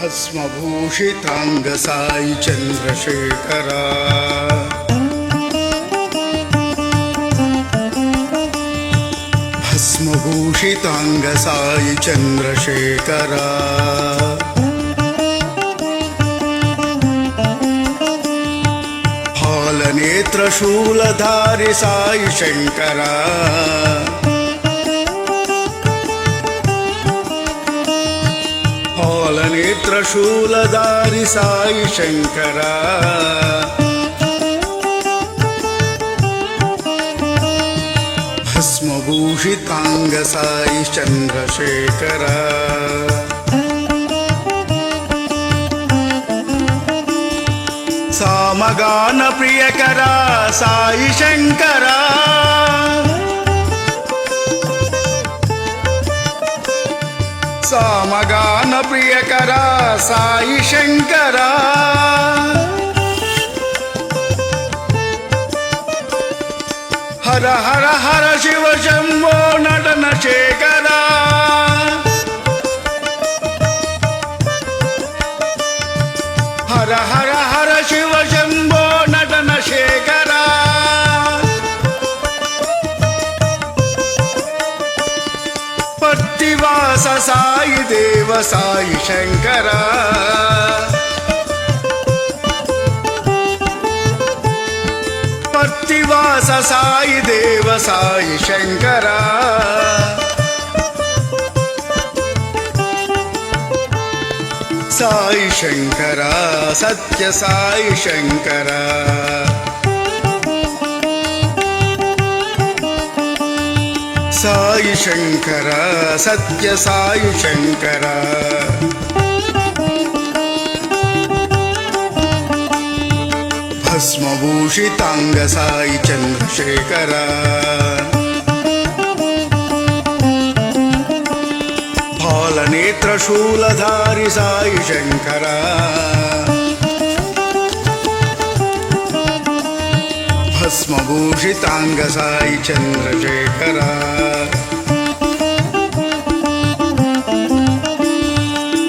भस्मभूषितांग साई चंद्रशेखरा भस्मभूषितांग साई चंद्रशेखरा फालनेत्र शूलधारी साई शंकरा फालनेत्र शूलधारी साई शंकरा भस्मभूषितांग साई चंद्रशेखरा सामगान प्रियकरा साई शंकरा सामगान प्रियकरा साई शंकरा हर हर हर शिव शंभो नटन शेखरा हर हर हर शिव शंभो नटन शेखरा पत्तिवास साई देव साई शंकरा पत्तिवास साई देव साई शंकरा साई शंकरा सत्य साई शंकरा साई शंकरा सत्य साई शंकरा भस्मभूषितांग साई चंद्रशेखरा फालनेत्र शूलधारी साई शंकरा भस्मभूषितांग साई चंद्रशेखरा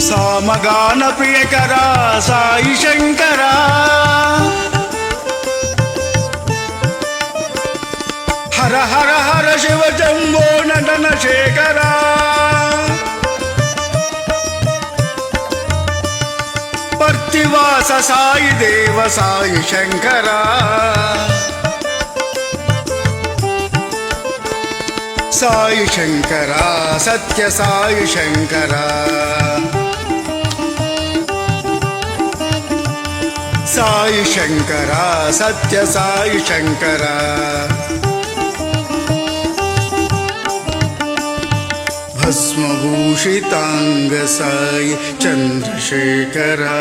सामगान प्रियकरा साई शंकरा हर हर हर शिव शंभो नटन शेखरा पत्तिवास साई देव साई शंकरा साई शंकरा सत्य साई शंकरा साई शंकरा सत्य साई शंकरा भस्मभूषितांग साई चंद्रशेखरा।